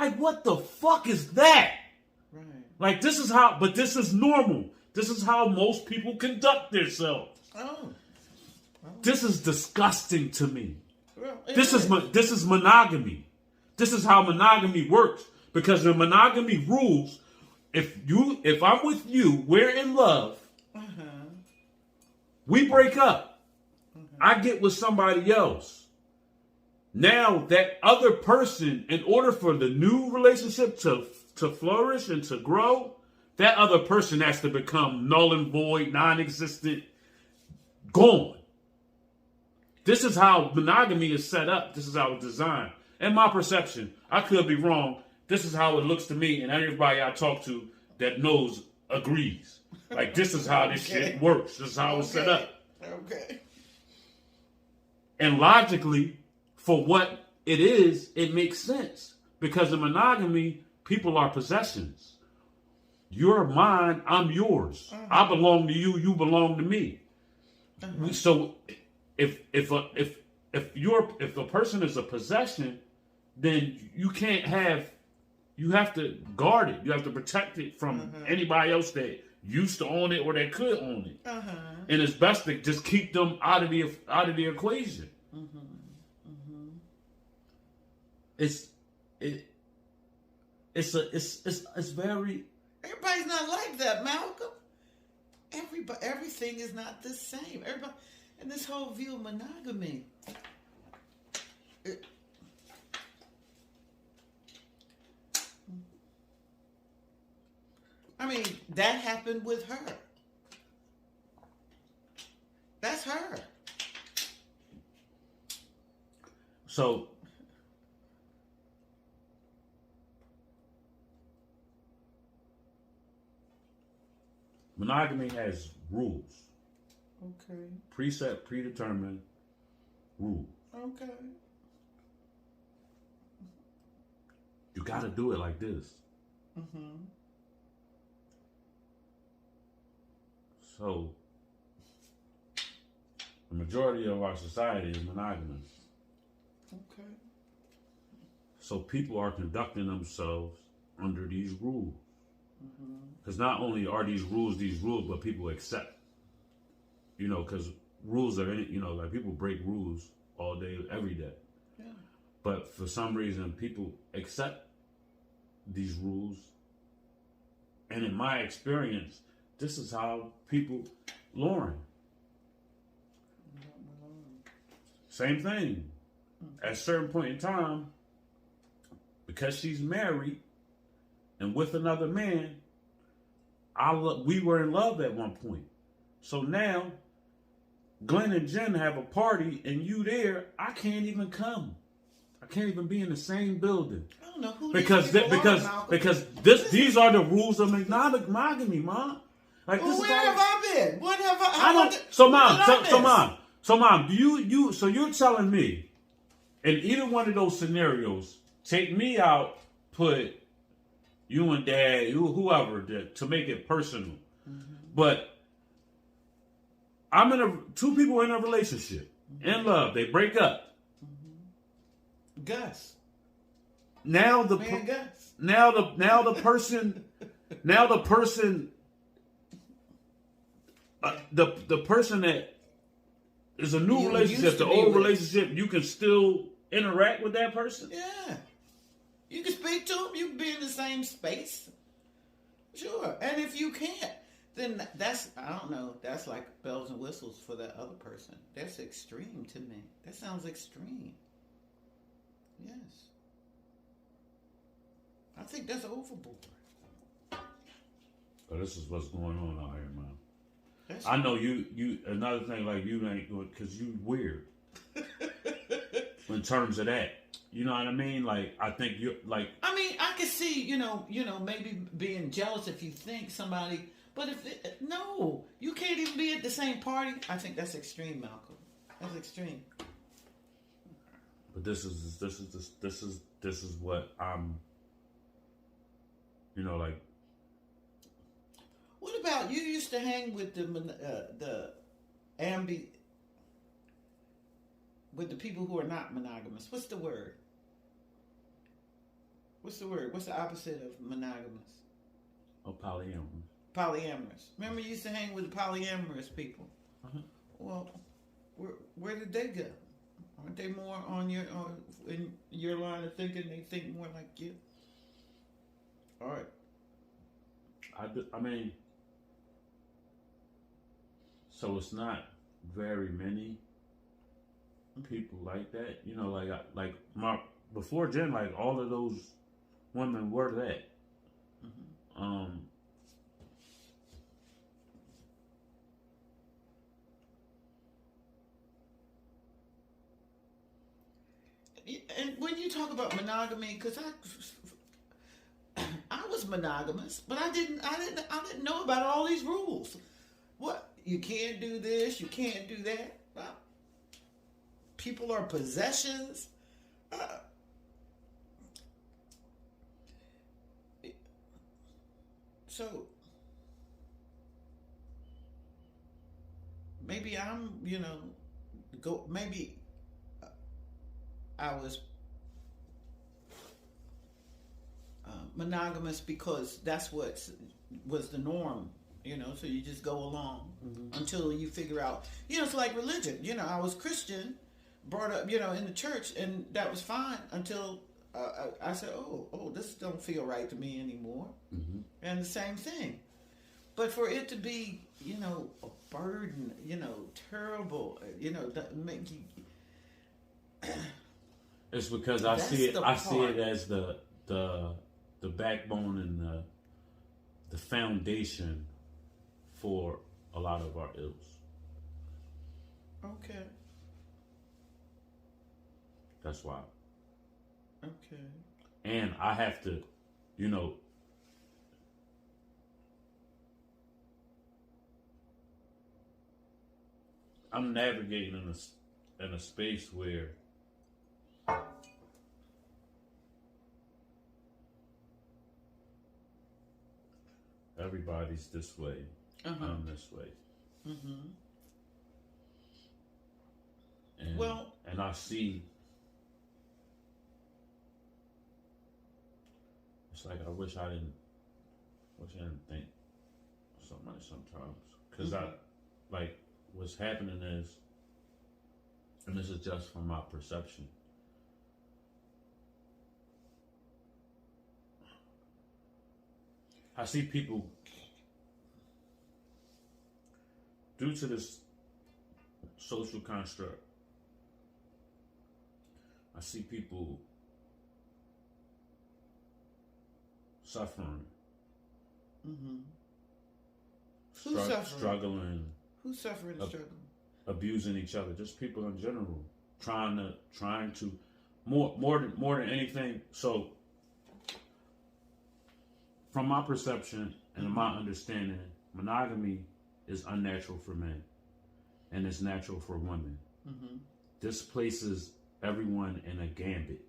Like, what the fuck is that? Right. Like, this is how, but this is normal. This is how most people conduct themselves. Oh. This is disgusting to me. Well, This is monogamy. This is how monogamy works. Because the monogamy rules, if I'm with you, we're in love. We break up. I get with somebody else. Now that other person, in order for the new relationship to flourish and to grow, that other person has to become null and void, non-existent, gone. This is how monogamy is set up. This is how it's designed. In my perception, I could be wrong. This is how it looks to me, and everybody I talk to that knows agrees. Like, this is how this shit works. This is how it's set up. Okay. And logically, for what it is, it makes sense. Because in monogamy, people are possessions. You're mine, I'm yours. I belong to you, you belong to me. So if a person is a possession, then you have to guard it. You have to protect it from anybody else that used to own it or that could own it. And it's best to just keep them out of the equation. It's very. Everybody's not like that, Malcolm. Everything is not the same. Everybody, and this whole view of monogamy. I mean, that happened with her. That's her. So, monogamy has rules. Okay. Preset, predetermined rules. Okay. You got to do it like this. So, the majority of our society is monogamous. Okay. So people are conducting themselves under these rules. Because not only are these rules, but people accept. Because rules are, like people break rules all day, every day. Yeah. But for some reason, people accept these rules. And in my experience, this is how people, Lauren. Same thing. At a certain point in time, because she's married and with another man, we were in love at one point. So now, Glenn and Jen have a party and you there, I can't even come. I can't even be in the same building. I don't know who because these are the rules of monogamy, Mom. Like, well, this where have I been? What have I? I don't. So mom, do you? So you're telling me, in either one of those scenarios, take me out, put you and Dad, whoever, to make it personal. But two people in a relationship, in love, they break up. Gus. Now the Gus. Now the person. The person that is a new relationship, the old relationship, you can still interact with that person? Yeah. You can speak to them. You can be in the same space. Sure. And if you can't, then that's like bells and whistles for that other person. That's extreme to me. That sounds extreme. Yes. I think that's overboard. So this is what's going on out here, man. I know you. Another thing, like, you ain't good because you weird. In terms of that, you know what I mean? Like, I think you're like. I mean, I can see, maybe being jealous if you think somebody, but no, you can't even be at the same party. I think that's extreme, Malcolm. That's extreme. But this is what I'm. Like. What about you? Used to hang with with the people who are not monogamous. What's the word? What's the word? What's the opposite of monogamous? Or polyamorous. Polyamorous. Remember, you used to hang with the polyamorous people. Uh-huh. Well, where did they go? Aren't they more in your line of thinking? They think more like you. All right. I mean, so it's not very many people like that. You know, like my before Jen, like all of those women were that. Mm-hmm. And when you talk about monogamy, because I was monogamous, but I didn't know about all these rules. What, you can't do this, you can't do that. Well, people are possessions. So maybe I'm, maybe I was monogamous because that's what was the norm, so you just go along until you figure out, it's like religion. I was Christian, brought up, in the church, and that was fine until I said, oh, this don't feel right to me anymore. Mm-hmm. And the same thing. But for it to be, a burden, terrible, make you... It's because I see it as the backbone and the foundation for a lot of our ills. Okay. That's why. Okay. And I have to, I'm navigating in a space where everybody's this way. I'm this way. Mm-hmm. And I see, it's like I wish I didn't think so much sometimes, because what's happening is, and this is just from my perception, I see people, due to this social construct, I see people suffering. Mm-hmm. Who's suffering? Struggling. Who's suffering and struggling? Abusing each other. Just people in general. Trying to more than anything. So from my perception and my understanding, monogamy is unnatural for men, and it's natural for women. Mm-hmm. This places everyone in a gambit.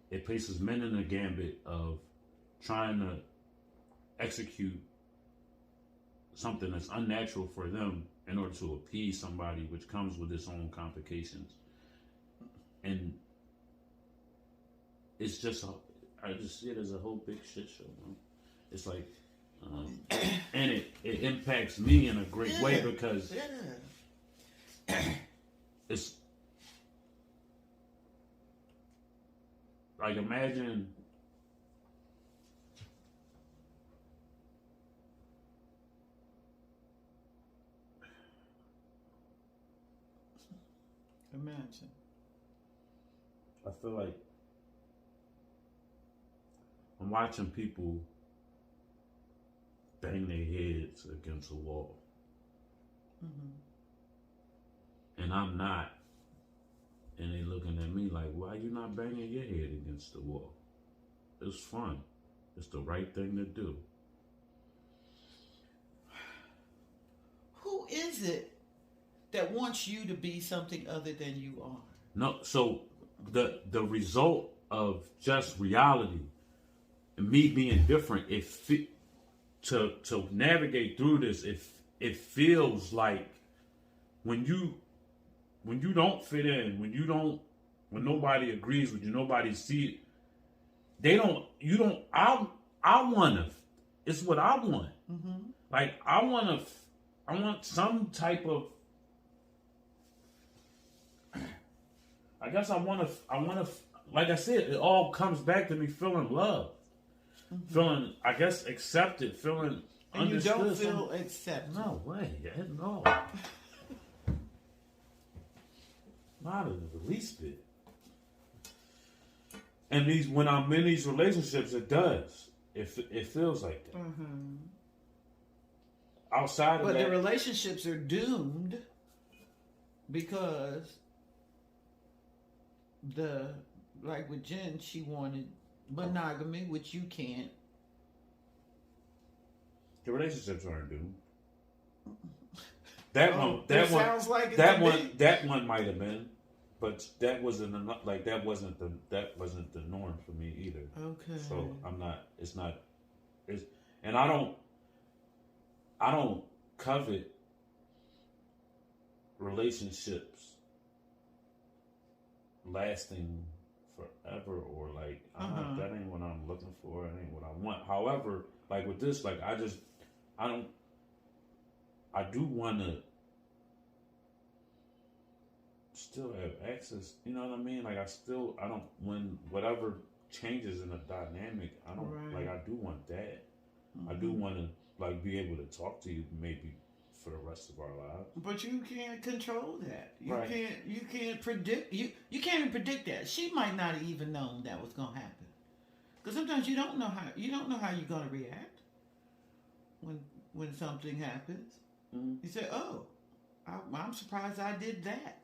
It places men in a gambit of trying to execute something that's unnatural for them in order to appease somebody, which comes with its own complications. And it's just, I just see it as a whole big shit show. Man. It's like, and it impacts me in a great way because it's like, imagine I feel like I'm watching people bang their heads against a wall. Mm-hmm. And I'm not. And they looking at me like, why you not banging your head against the wall? It's fun. It's the right thing to do. Who is it that wants you to be something other than you are? No, so the result of just reality, and me being different, to navigate through this, it feels like when you don't fit in, when nobody agrees with you, nobody see it, they don't. You don't. I want to. It's what I want. Mm-hmm. Like I want to. I want some type of. I guess I want to. I want to. Like I said, it all comes back to me feeling love, feeling. I guess accepted, feeling. And you don't understood. feel accepted. No way. No. Not in the least bit. And when I'm in these relationships, it does. It feels like that. Mm-hmm. Outside of but that, the relationships are doomed because like with Jen, she wanted monogamy, which you can't. the relationships aren't doomed. That sounds like it that to one, me. that one might have been, but that wasn't that wasn't the norm for me either. Okay. So I'm not. It's not. It's and I don't covet relationships lasting forever or like that ain't what I'm looking for. It ain't what I want. However, like with this, like I do want to still have access. You know what I mean? Like I don't when whatever changes in the dynamic. I don't like. I do want that. Mm-hmm. I do want to like be able to talk to you maybe for the rest of our lives. But you can't control that. Right. You can't predict you can't even predict that. She might not have even known that was gonna happen. Because sometimes you don't know how you're gonna react when something happens. Mm-hmm. You say, "Oh, I'm surprised I did that."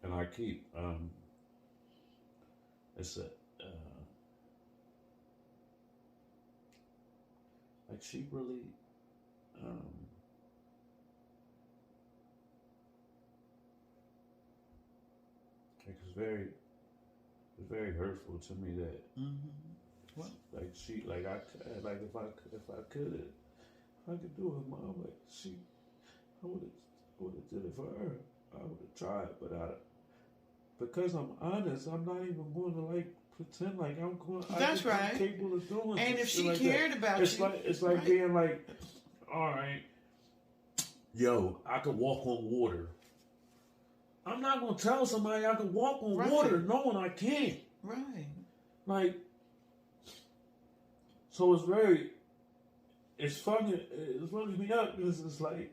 And I keep it's a like she really it's very hurtful to me that What? like she like I like if I could do it, Mom, like I would have did it for her. I would have tried, but because I'm honest, I'm not even going to like pretend like I'm capable of doing. And if she like cared that. about it's you, like it's like being like, all right, yo, I could walk on water. I'm not gonna tell somebody I can walk on water knowing I can't. Right. Like, so it's funny. It fucks me up because it's like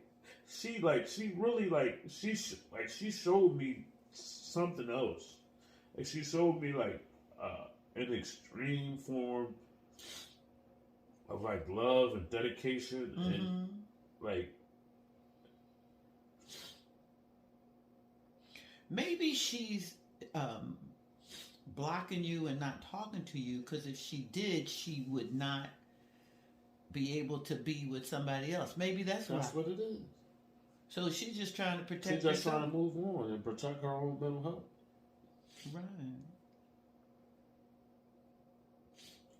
she showed me something else. Like she showed me like an extreme form of like love and dedication and like maybe she's blocking you and not talking to you because if she did, she would not be able to be with somebody else. Maybe that's what it is. So she's just trying to protect herself. She's just trying herself. to move on and protect her own mental health. Right.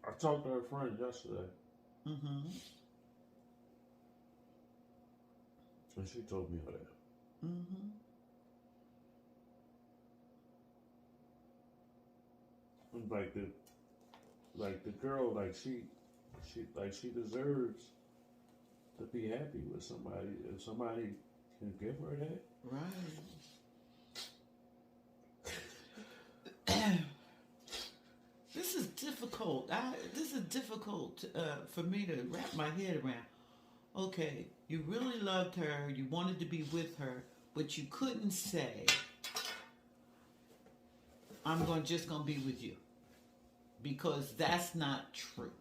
I talked to her friend yesterday. Mm-hmm. And she told me all that. Mm-hmm. Like the girl, like she deserves to be happy with somebody. If somebody can give her that, right. This is difficult. This is difficult for me to wrap my head around. Okay, you really loved her. You wanted to be with her, but you couldn't say, "I'm just gonna be with you," because that's not true.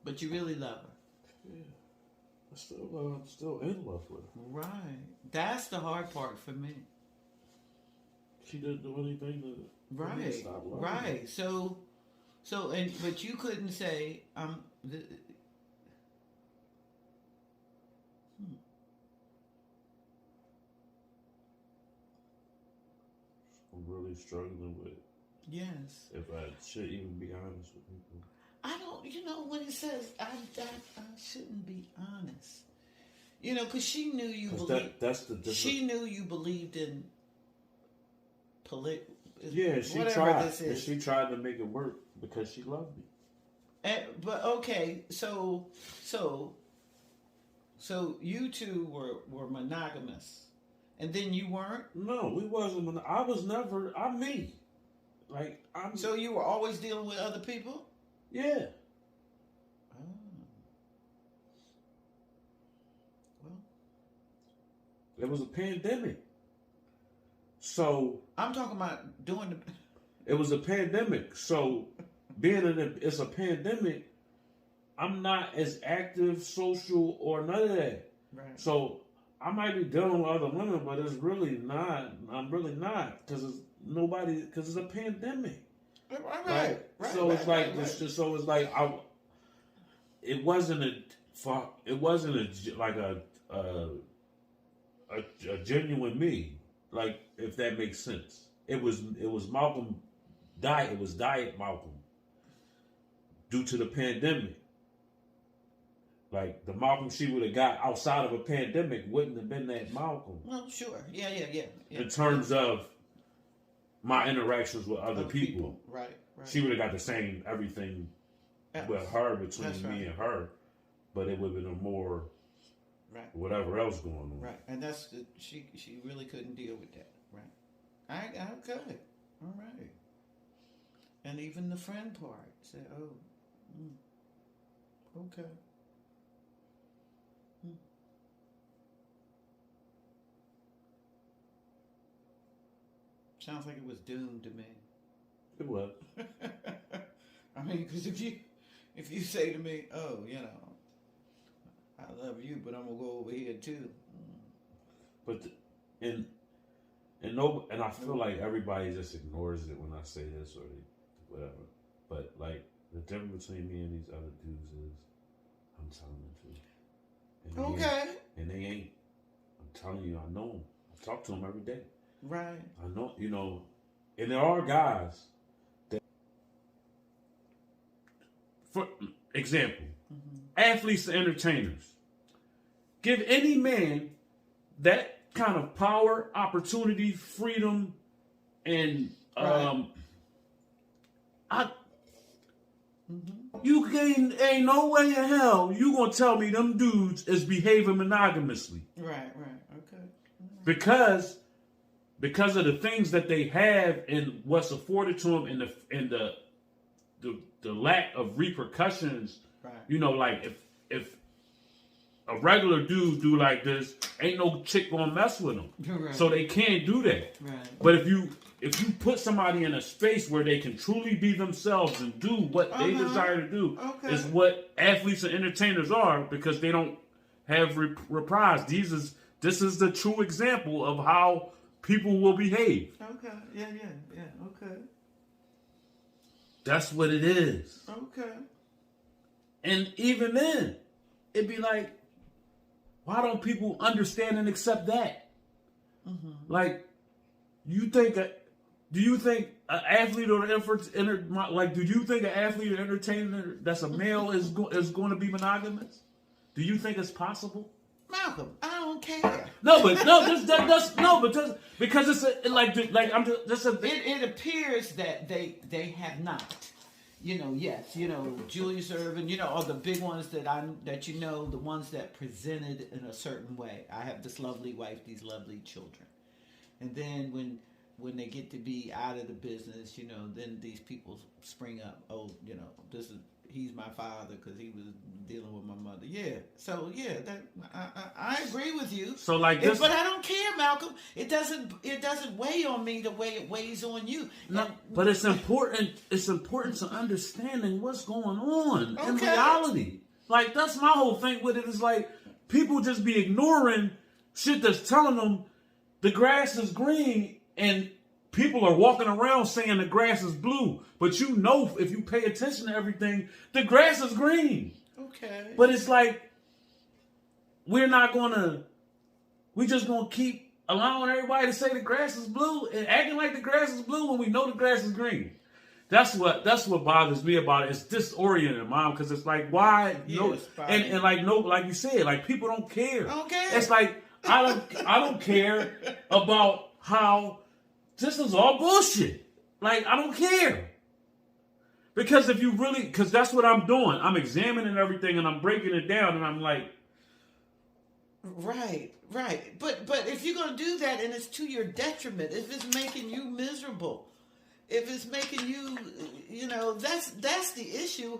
But you really love her. Yeah, I'm still in love with her. Right. That's the hard part for me. She didn't do anything to stop loving her. Right. So, but you couldn't say, I'm really struggling with. Yes. If I should even be honest with people. I don't, when it says I shouldn't be honest. You know, because she knew you believed. That's the difference. She knew you believed in Yeah, she tried. And she tried to make it work because she loved me. But okay, so you two were monogamous, and then you weren't. No, we wasn't. I was never. I'm me. Like I'm. So you were always dealing with other people. Yeah. Oh. Well, it was a pandemic. So I'm talking about doing the. It was a pandemic. So it's a pandemic. I'm not as active, social, or none of that. Right. So I might be dealing with other women, but it's really not. I'm really not because it's a pandemic. Right. So it's like it wasn't a genuine me. Like, if that makes sense. It was Malcolm diet. It was Diet Malcolm due to the pandemic. Like, the Malcolm she would have got outside of a pandemic wouldn't have been that Malcolm. Well, sure. Yeah. In terms of my interactions with other people. Right. She would have got the same everything with her between me and her, but it would have been a more whatever else going on. Right, and she really couldn't deal with that. Right. Okay. All right. And even the friend part said, "Oh, okay." Sounds like it was doomed to me. It was. I mean, because if you say to me, "Oh, you know, I love you, but I'm gonna go over here too," but and I feel like everybody just ignores it when I say this or whatever. But like the difference between me and these other dudes is, I'm telling the truth. Okay. And they ain't. I'm telling you, I know them. I talk to them every day. Right. I know, and there are guys that, for example, athletes and entertainers. Give any man that kind of power, opportunity, freedom, and you ain't no way in hell you gonna tell me them dudes is behaving monogamously. Right. Okay. Because of the things that they have and what's afforded to them and the lack of repercussions. Right. Like if a regular dude do like this, ain't no chick gonna mess with them. Right. So they can't do that. Right. But if you put somebody in a space where they can truly be themselves and do what they desire to do, is what athletes and entertainers are, because they don't have reprise. This is the true example of how people will behave. Okay. Yeah. Okay. That's what it is. Okay. And even then, it'd be like, why don't people understand and accept that? Like, do you think an athlete or do you think an athlete or entertainer that's a male is going to be monogamous? Do you think it's possible? Malcolm, I don't care. Because it's It appears that they have not. Yes, Julius Erving, all the big ones that the ones that presented in a certain way. I have this lovely wife, these lovely children. And then when they get to be out of the business, then these people spring up. Oh, he's my father because he was dealing with my mother. Yeah. So that I agree with you. So like this, but I don't care, Malcolm. It doesn't weigh on me the way it weighs on you. No, but it's important. It's important to understanding what's going on in reality. Like, that's my whole thing with it. Is like people just be ignoring shit that's telling them the grass is green, and people are walking around saying the grass is blue. But if you pay attention to everything, the grass is green. Okay. But it's like, we're just going to keep allowing everybody to say the grass is blue and acting like the grass is blue when we know the grass is green. That's what bothers me about it. It's disoriented, Mom, because it's like, why? No, and like no, like you said, like people don't care. Okay. It's like I don't care about how this is all bullshit. Like I don't care. Because if you really, because that's what I'm doing. I'm examining everything and I'm breaking it down and I'm like, right. But if you're going to do that and it's to your detriment, if it's making you miserable, if it's making you, that's the issue.